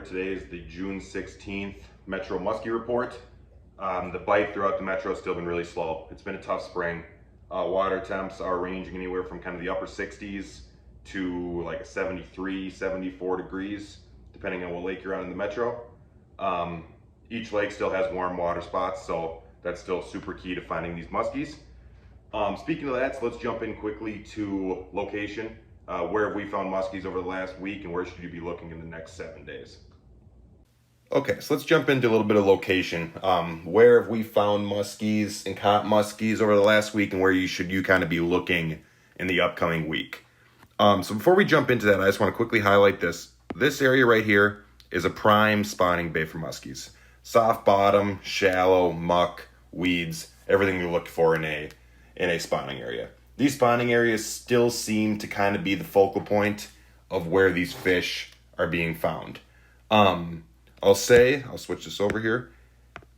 Today is the June 16th Metro Musky Report. The bite throughout the Metro has still been really slow. It's been a tough spring. Water temps are ranging anywhere from kind of the upper 60s to like a 73, 74 degrees, depending on what lake you're on in the Metro. Each lake still has warm water spots, so that's still super key to finding these muskies. Speaking of that, so let's jump in quickly to location. Where have we found muskies over the last week, and where should you be looking in the next 7 days? Okay, so let's jump into a little bit of location. Where have we found muskies and caught muskies over the last week, and where should you kind of be looking in the upcoming week? So before we jump into that, I just want to quickly highlight this. This area right here is a prime spawning bay for muskies. Soft bottom, shallow, muck, weeds, everything you look for in a spawning area. These spawning areas still seem to kind of be the focal point of where these fish are being found. I'll switch this over here.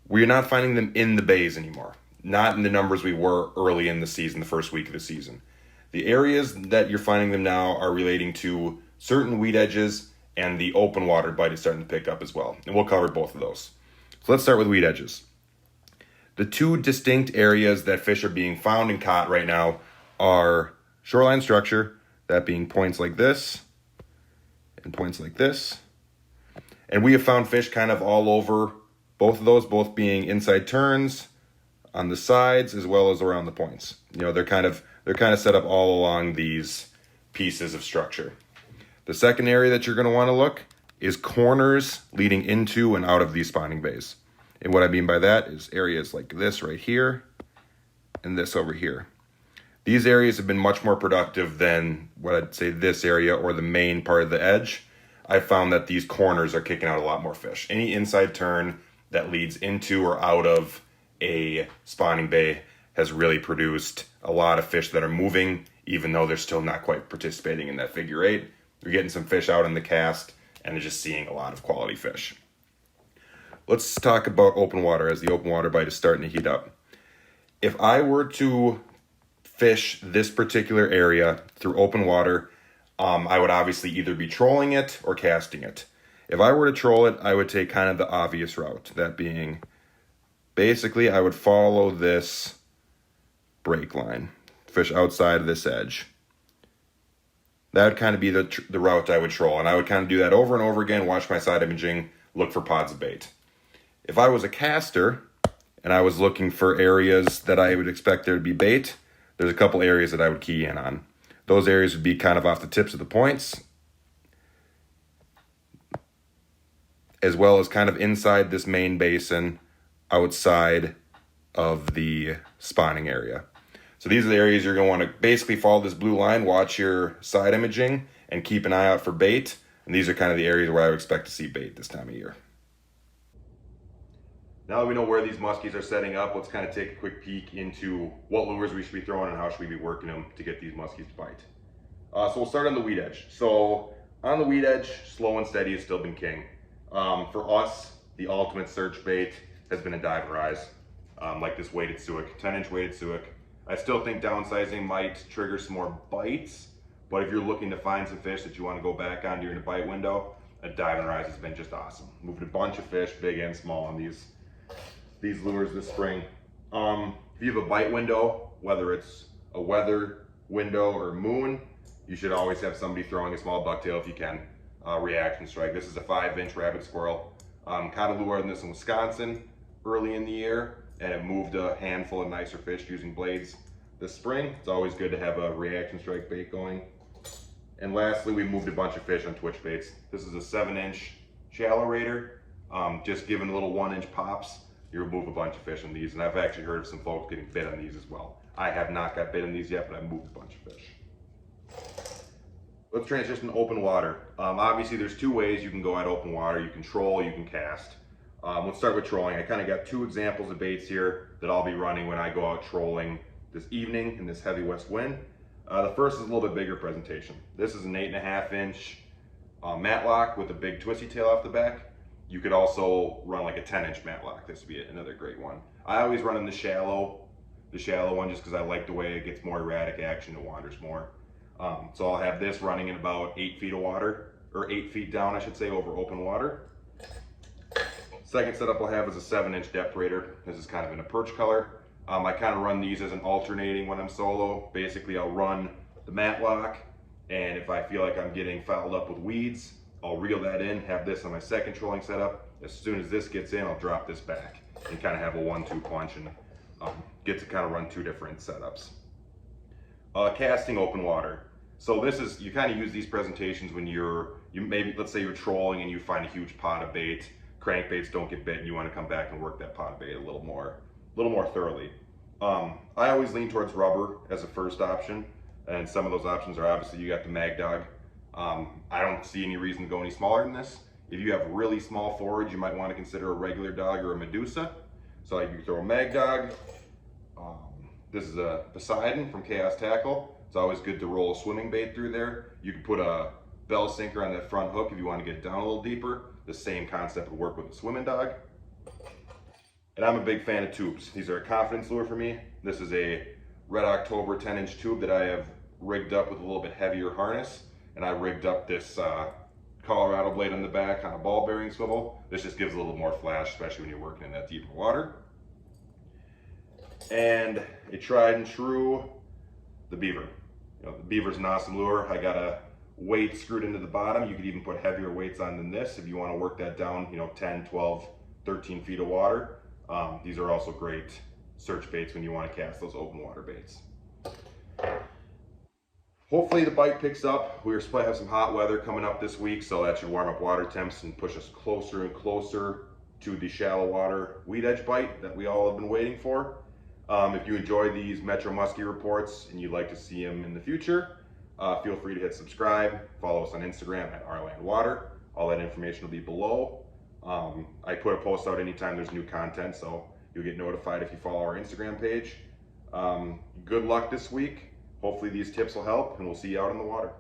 We're not finding them in the bays anymore. Not in the numbers we were early in the season, the first week of the season. The areas that you're finding them now are relating to certain weed edges, and the open water bite is starting to pick up as well. And we'll cover both of those. So let's start with weed edges. The two distinct areas that fish are being found and caught right now are shoreline structure, that being points like this and points like this. And we have found fish kind of all over both of those, both being inside turns, on the sides, as well as around the points. You know, they're kind of set up all along these pieces of structure. The second area that you're going to want to look is corners leading into and out of these spawning bays. And what I mean by that is areas like this right here and this over here. These areas have been much more productive than what I'd say this area or the main part of the edge. I found that these corners are kicking out a lot more fish. Any inside turn that leads into or out of a spawning bay has really produced a lot of fish that are moving, even though they're still not quite participating in that figure eight. You're getting some fish out in the cast, and they're just seeing a lot of quality fish. Let's talk about open water, as the open water bite is starting to heat up. If I were to fish this particular area through open water, I would obviously either be trolling it or casting it. If I were to troll it, I would take kind of the obvious route. That being, basically, I would follow this break line, fish outside of this edge. That would kind of be the route I would troll, and I would kind of do that over and over again, watch my side imaging, look for pods of bait. If I was a caster and I was looking for areas that I would expect there to be bait, there's a couple areas that I would key in on. Those areas would be kind of off the tips of the points, as well as kind of inside this main basin, outside of the spawning area. So these are the areas you're going to want to basically follow this blue line, watch your side imaging, and keep an eye out for bait. And these are kind of the areas where I would expect to see bait this time of year. Now that we know where these muskies are setting up, let's kind of take a quick peek into what lures we should be throwing and how should we be working them to get these muskies to bite. So we'll start on the weed edge. So on the weed edge, slow and steady has still been king. For us, the ultimate search bait has been a dive and rise, like this weighted suic, 10-inch weighted suic. I still think downsizing might trigger some more bites, but if you're looking to find some fish that you want to go back on during the bite window, a dive and rise has been just awesome. Moved a bunch of fish, big and small, on these lures this spring. If you have a bite window, whether it's a weather window or moon, you should always have somebody throwing a small bucktail if you can. Reaction strike. This is a 5-inch rabbit squirrel. Caught a lure in this in Wisconsin early in the year, and it moved a handful of nicer fish using blades this spring. It's always good to have a reaction strike bait going. And lastly, we moved a bunch of fish on twitch baits. This is a 7-inch shallow raider. Just giving little 1-inch pops, you remove a bunch of fish on these. And I've actually heard of some folks getting bit on these as well. I have not got bit on these yet, but I've moved a bunch of fish. Let's transition to open water. Obviously, there's two ways you can go at open water. You can troll, you can cast. Let's start with trolling. I kind of got two examples of baits here that I'll be running when I go out trolling this evening in this heavy west wind. The first is a little bit bigger presentation. This is an 8.5-inch matlock with a big twisty tail off the back. You could also run like a 10-inch matlock. This would be another great one. I always run in the shallow one just because I like the way it gets more erratic action, it wanders more. So I'll have this running in about 8 feet of water, or 8 feet down, I should say, over open water. Second setup I'll have is a 7-inch depth rater. This is kind of in a perch color. I kind of run these as an alternating when I'm solo. Basically, I'll run the matlock, and if I feel like I'm getting fouled up with weeds, I'll reel that in, have this on my second trolling setup. As soon as this gets in, I'll drop this back and kind of have a 1-2 punch and get to kind of run 2 different setups. Casting open water. So this is, you kind of use these presentations when let's say you're trolling and you find a huge pot of bait. Crankbaits don't get bit and you want to come back and work that pot of bait a little more thoroughly. I always lean towards rubber as a first option, and some of those options are obviously you got the Mag Dog. I don't see any reason to go any smaller than this. If you have really small forage, you might want to consider a regular dog or a Medusa. So you throw a Mag Dog. This is a Poseidon from Chaos Tackle. It's always good to roll a swimming bait through there. You can put a bell sinker on that front hook if you want to get down a little deeper. The same concept would work with a swimming dog. And I'm a big fan of tubes. These are a confidence lure for me. This is a Red October 10-inch tube that I have rigged up with a little bit heavier harness. And I rigged up this Colorado blade on the back on a ball bearing swivel. This just gives a little more flash, especially when you're working in that deeper water. And a tried and true, the beaver. The beaver's an awesome lure. I got a weight screwed into the bottom. You could even put heavier weights on than this if you want to work that down, 10, 12, 13 feet of water. These are also great search baits when you want to cast those open water baits. Hopefully the bite picks up. We're supposed to have some hot weather coming up this week, so that should warm up water temps and push us closer and closer to the shallow water weed edge bite that we all have been waiting for. If you enjoy these Metro Musky reports and you'd like to see them in the future, feel free to hit subscribe. Follow us on Instagram at ourlandwater. All that information will be below. I put a post out anytime there's new content, so you'll get notified if you follow our Instagram page. Good luck this week. Hopefully these tips will help, and we'll see you out in the water.